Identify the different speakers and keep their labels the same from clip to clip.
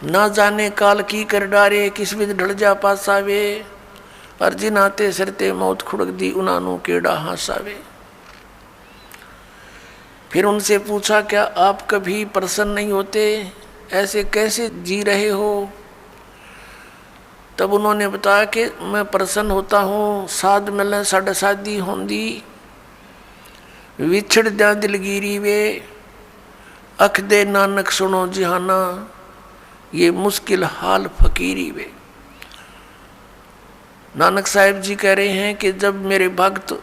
Speaker 1: ना जाने काल की कर डारे, किस विध ढल जा पासावे। अर्जी नाते सरते मौत खुड़क दी, उनानू केड़ा हासावे। फिर उनसे पूछा, क्या आप कभी प्रसन्न नहीं होते, ऐसे कैसे जी रहे हो? तब उन्होंने बताया कि मैं प्रसन्न होता हूँ, साध मिले साढ़े शादी होंदी, विछड़ द्या दिलगिरी वे, अख दे नानक सुनो जिहाना, ये मुश्किल हाल फकीरी वे। नानक साहिब जी कह रहे हैं कि जब मेरे भक्त,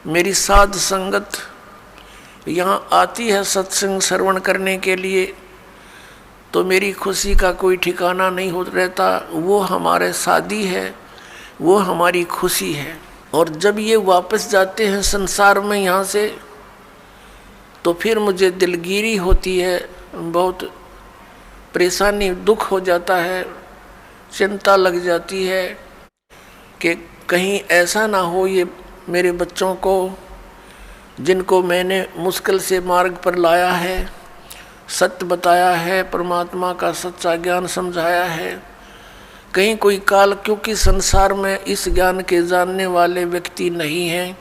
Speaker 1: मेरी साध संगत यहाँ आती है सत्संग श्रवण करने के लिए, तो मेरी खुशी का कोई ठिकाना नहीं हो रहता। वो हमारे साथी है, वो हमारी खुशी है। और जब ये वापस जाते हैं संसार में यहाँ से, तो फिर मुझे दिलगिरी होती है, बहुत परेशानी, दुख हो जाता है, चिंता लग जाती है कि कहीं ऐसा ना हो ये मेरे बच्चों को, जिनको मैंने मुश्किल से मार्ग पर लाया है, सत्य बताया है, परमात्मा का सच्चा ज्ञान समझाया है, कहीं कोई काल, क्योंकि संसार में इस ज्ञान के जानने वाले व्यक्ति नहीं हैं।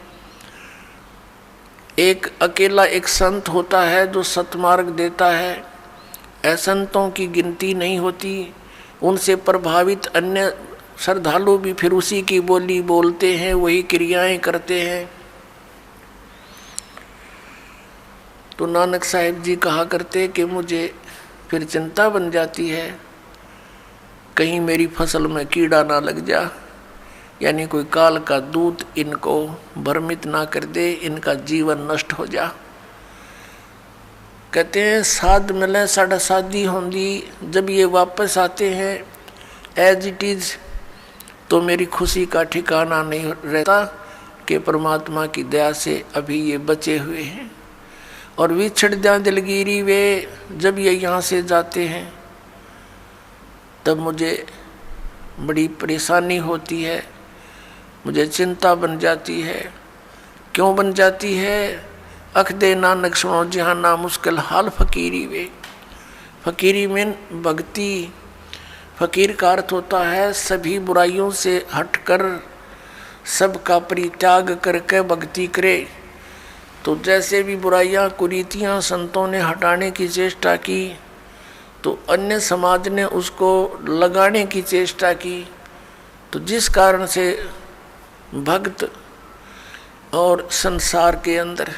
Speaker 1: एक अकेला एक संत होता है जो सतमार्ग देता है, असंतों की गिनती नहीं होती। उनसे प्रभावित अन्य श्रद्धालु भी फिर उसी की बोली बोलते हैं, वही क्रियाएं करते हैं। तो नानक साहिब जी कहा करते कि मुझे फिर चिंता बन जाती है, कहीं मेरी फसल में कीड़ा ना लग जा, यानी कोई काल का दूत इनको भ्रमित ना कर दे, इनका जीवन नष्ट हो जा। कहते हैं साध मिले साढ़ा शादी होंगी, जब ये वापस आते हैं एज इट इज़, तो मेरी खुशी का ठिकाना नहीं रहता कि परमात्मा की दया से अभी ये बचे हुए हैं। और विछड़ जा दिलगिरी वे, जब ये यहाँ से जाते हैं तब मुझे बड़ी परेशानी होती है, मुझे चिंता बन जाती है। क्यों बन जाती है? अख दे नानक सुनो जिहाना, मुश्किल हाल फकीरी वे। फकीरी में भक्ति, फकीर का अर्थ होता है सभी बुराइयों से हटकर सबका परित्याग करके भक्ति करे। तो जैसे भी बुराइयां कुरीतियां संतों ने हटाने की चेष्टा की, तो अन्य समाज ने उसको लगाने की चेष्टा की। तो जिस कारण से भक्त और संसार के अंदर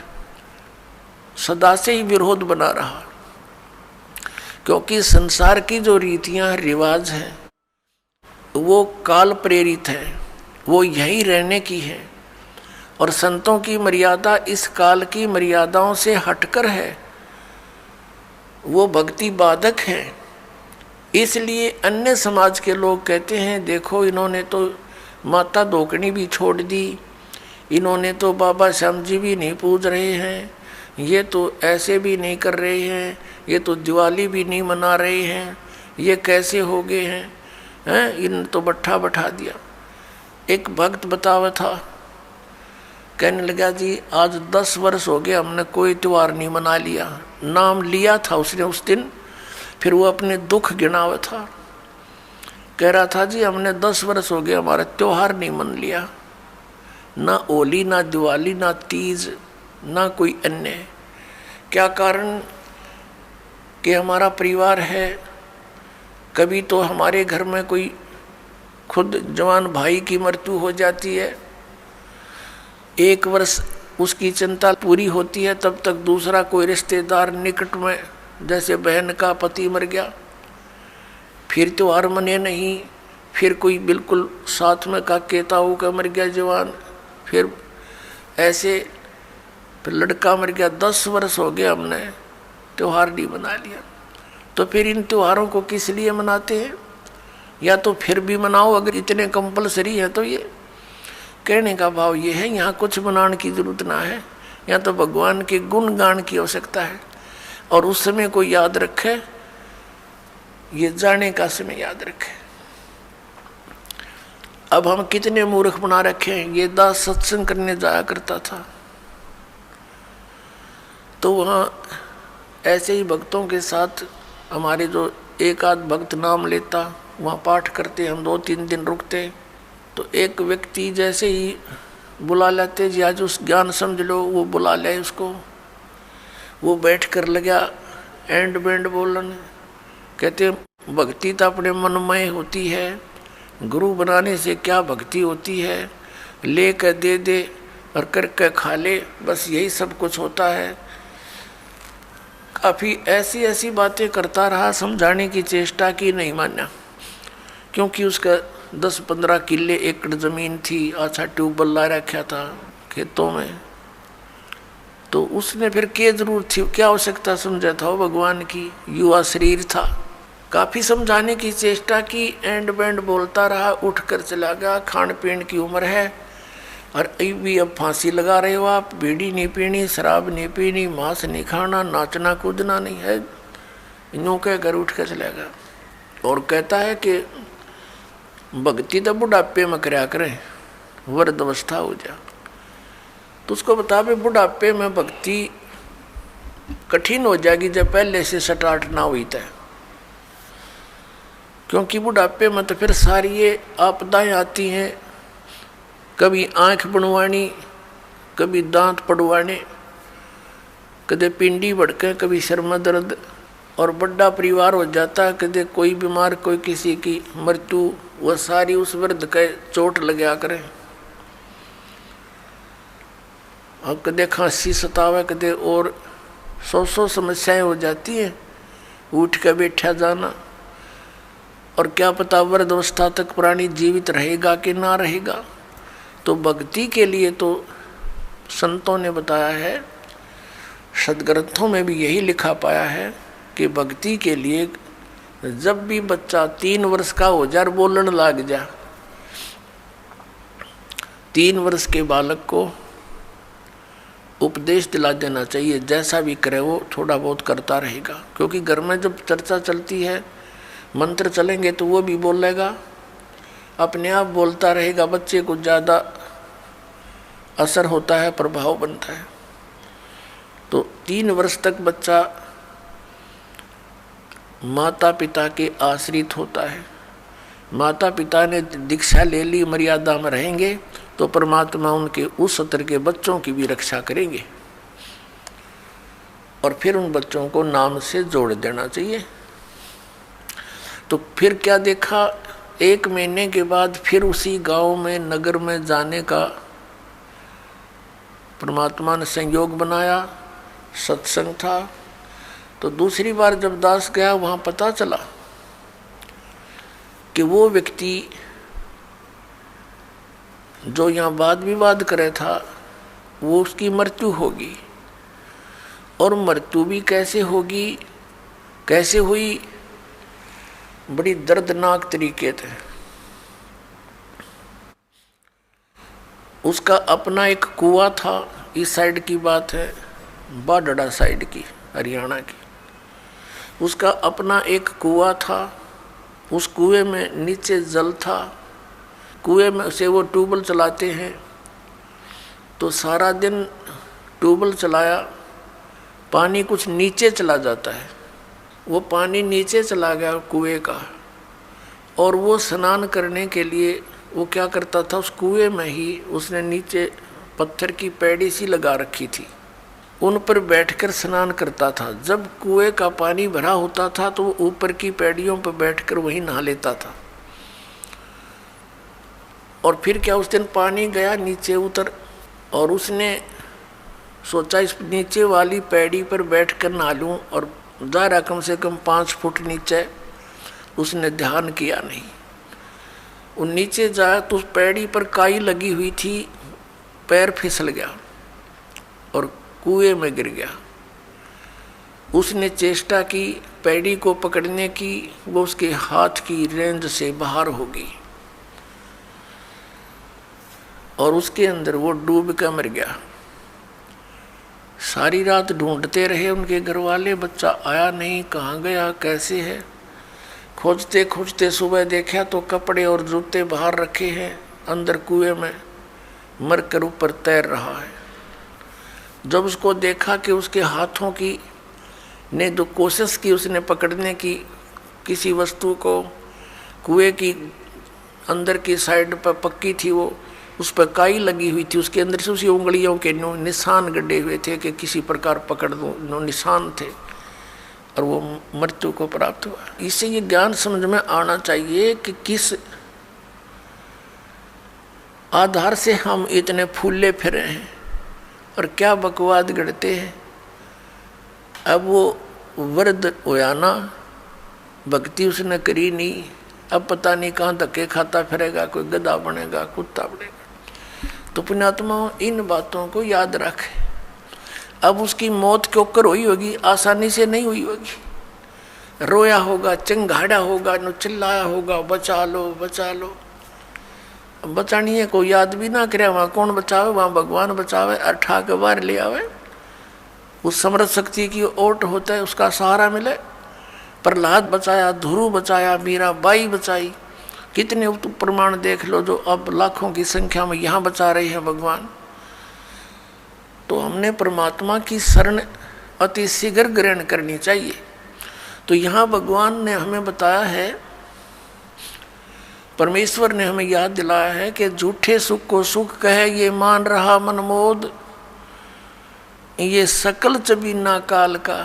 Speaker 1: सदा से ही विरोध बना रहा, क्योंकि संसार की जो रीतियां रिवाज हैं वो काल प्रेरित है, वो यही रहने की है। और संतों की मर्यादा इस काल की मर्यादाओं से हटकर है, वो भक्ति बाधक है। इसलिए अन्य समाज के लोग कहते हैं देखो इन्होंने तो माता धोकनी भी छोड़ दी, इन्होंने तो बाबा श्याम जी भी नहीं पूज रहे हैं, ये तो ऐसे भी नहीं कर रहे हैं, ये तो दिवाली भी नहीं मना रहे हैं, ये कैसे हो गए हैं, इन तो बट्ठा बैठा दिया। एक भक्त बतावा था, कहने लगा जी आज 10 वर्ष हो गए हमने कोई त्यौहार नहीं मना लिया। नाम लिया था उसने उस दिन, फिर वो अपने दुख गिनावा था, कह रहा था जी हमने 10 वर्ष हो गए हमारा त्यौहार नहीं मन लिया, ना होली ना दिवाली ना तीज ना कोई अन्य। क्या कारण? कि हमारा परिवार है, कभी तो हमारे घर में कोई खुद जवान भाई की मृत्यु हो जाती है, 1 वर्ष उसकी चिंता पूरी होती है, तब तक दूसरा कोई रिश्तेदार निकट में, जैसे बहन का पति मर गया, फिर त्योहार मने नहीं, फिर कोई बिल्कुल साथ में का केताऊ का मर गया जवान, फिर ऐसे फिर लड़का मर गया। 10 वर्ष हो गए हमने त्योहार नहीं मना लिया। तो फिर इन त्योहारों को किस लिए मनाते हैं? या तो फिर भी मनाओ अगर इतने कंपलसरी है तो। ये कहने का भाव ये है यहाँ कुछ मनाने की जरूरत ना है, यहाँ तो भगवान के गुण गान की आवश्यकता है। और उस समय को याद रखे, ये जाने का समय याद रखे। अब हम कितने मूर्ख बना रखे हैं। ये दास सत्संग करने जाया करता था, तो वहाँ ऐसे ही भक्तों के साथ हमारे जो एक आध भक्त नाम लेता, वहाँ पाठ करते, हम 2-3 दिन रुकते, तो एक व्यक्ति जैसे ही बुला लेते, जी आज उस ज्ञान समझ लो, वो बुला ले उसको, वो बैठ कर लगा एंड बैंड बोलन। कहते भक्ति तो अपने मनमय होती है, गुरु बनाने से क्या भक्ति होती है, ले कर दे दे और करके खा ले, बस यही सब कुछ होता है। काफ़ी ऐसी ऐसी बातें करता रहा, समझाने की चेष्टा की, नहीं माना, क्योंकि उसका 10-15 किले एकड़ ज़मीन थी, अच्छा ट्यूबवेल ला रखा था खेतों में, तो उसने फिर क्या जरूरत थी, क्या आवश्यकता समझा था वो भगवान की, युवा शरीर था। काफ़ी समझाने की चेष्टा की, एंड बैंड बोलता रहा, उठ कर चला गया। खान पीन की उम्र है और भी अब फांसी लगा रहे हो आप, बीड़ी नहीं पीनी, शराब नहीं पीनी, मांस नहीं खाना, नाचना कूदना नहीं है, यूँ कह कर उठ कर चला गया। और कहता है कि भक्ति तो बुढ़ापे में करया करें, वृद्ध अवस्था हो जा। तो उसको बता भी बुढ़ापे में भक्ति कठिन हो जाएगी जब पहले से स्टार्ट ना हुई तय, क्योंकि बुढ़ापे में तो फिर सारी ये आपदाएं आती हैं, कभी आँख बनवानी, कभी दांत पड़वाने, कदे पिंडी भड़के, कभी सिर में दर्द, और बड़ा परिवार हो जाता है, कदे कोई बीमार, कोई किसी की मृत्यु, वह सारी उस वृद्ध के चोट लगा करें। और कदे खांसी सतावे, कदे और 100 समस्याएं हो जाती हैं, उठ के बैठा जाना, और क्या पता वृद्ध अवस्था तक प्राणी जीवित रहेगा कि ना रहेगा। तो भक्ति के लिए तो संतों ने बताया है, सदग्रंथों में भी यही लिखा पाया है कि भक्ति के लिए जब भी बच्चा 3 वर्ष का हो जाए, बोलने लग जा, 3 वर्ष के बालक को उपदेश दिला देना चाहिए, जैसा भी करे वो थोड़ा बहुत करता रहेगा। क्योंकि घर में जब चर्चा चलती है, मंत्र चलेंगे तो वो भी बोलेगा, अपने आप बोलता रहेगा, बच्चे को ज़्यादा असर होता है, प्रभाव बनता है। तो 3 वर्ष तक बच्चा माता पिता के आश्रित होता है। माता पिता ने दीक्षा ले ली, मर्यादा में रहेंगे तो परमात्मा उनके उस स्तर के बच्चों की भी रक्षा करेंगे, और फिर उन बच्चों को नाम से जोड़ देना चाहिए। तो फिर क्या देखा, 1 महीने के बाद फिर उसी गांव में, नगर में जाने का परमात्मा ने संयोग बनाया, सत्संग था। तो दूसरी बार जब दास गया, वहाँ पता चला कि वो व्यक्ति जो यहाँ वाद विवाद करे था, वो उसकी मृत्यु होगी। और मृत्यु भी कैसे होगी, कैसे हुई, बड़ी दर्दनाक तरीके थे। उसका अपना एक कुआं था, इस साइड की बात है, बाडड़ा साइड की, हरियाणा की। उसका अपना एक कुआं था, उस कुएं में नीचे जल था, कुएं में से वो ट्यूबवेल चलाते हैं, तो सारा दिन ट्यूबवेल चलाया, पानी कुछ नीचे चला जाता है, वो पानी नीचे चला गया कुएं का। और वो स्नान करने के लिए वो क्या करता था, उस कुएं में ही उसने नीचे पत्थर की पैड़ी सी लगा रखी थी, उन पर बैठकर स्नान करता था। जब कुएं का पानी भरा होता था तो वो ऊपर की पैड़ियों पर बैठकर वहीं नहा लेता था। और फिर क्या, उस दिन पानी गया, नीचे उतर, और उसने सोचा इस नीचे वाली पैड़ी पर बैठकर नहा लूँ, और जा रहा कम से कम 5 फुट नीचे। उसने ध्यान किया नहीं, वो नीचे जाया तो उस पैड़ी पर काई लगी हुई थी, पैर फिसल गया और कुएं में गिर गया। उसने चेष्टा की पैड़ी को पकड़ने की, वो उसके हाथ की रेंज से बाहर हो गई और उसके अंदर वो डूब कर मर गया। सारी रात ढूंढते रहे उनके घर वाले, बच्चा आया नहीं, कहाँ गया, कैसे है। खोजते खोजते सुबह देखा तो कपड़े और जूते बाहर रखे हैं, अंदर कुएं में मर कर ऊपर तैर रहा है। जब उसको देखा कि उसके हाथों की ने जो कोशिश की उसने पकड़ने की, किसी वस्तु को कुएं की अंदर की साइड पर पक्की थी, वो उस पर काई लगी हुई थी, उसके अंदर से उसी उंगलियों के निशान गड्ढे हुए थे कि किसी प्रकार पकड़ दो, निशान थे, और वो मृत्यु को प्राप्त हुआ। इससे ये ज्ञान समझ में आना चाहिए कि किस आधार से हम इतने फूले फिरे हैं और क्या बकवाद गढ़ते हैं। अब वो वृद्ध होया ना, भक्ति उसने करी नहीं, अब पता नहीं कहाँ धक्के खाता फिरेगा, कोई गधा बनेगा, कुत्ता बनेगा। तो पुण्यात्मा इन बातों को याद रखे। अब उसकी मौत क्यों कर हुई होगी, आसानी से नहीं हुई होगी। रोया होगा, चिंगाड़ा होगा, नो चिल्लाया होगा, बचा लो बचा लो। बचानी है कोई याद भी ना करे, वहाँ कौन बचावे, वहाँ भगवान बचावे, अठा के बाहर ले आवे। उस समर्थ शक्ति की ओट होता है, उसका सहारा मिले। प्रहलाद बचाया, ध्रुव बचाया, मीराबाई बचाई, कितने प्रमाण देख लो जो अब लाखों की संख्या में यहाँ बचा रहे हैं भगवान। तो हमने परमात्मा की शरण अति शीघ्र ग्रहण करनी चाहिए। तो यहाँ भगवान ने हमें बताया है, परमेश्वर ने हमें याद दिलाया है कि झूठे सुख को सुख कहे ये मान रहा मनमोद, ये सकल चबीना काल का,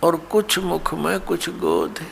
Speaker 1: और कुछ मुख में कुछ गोद है।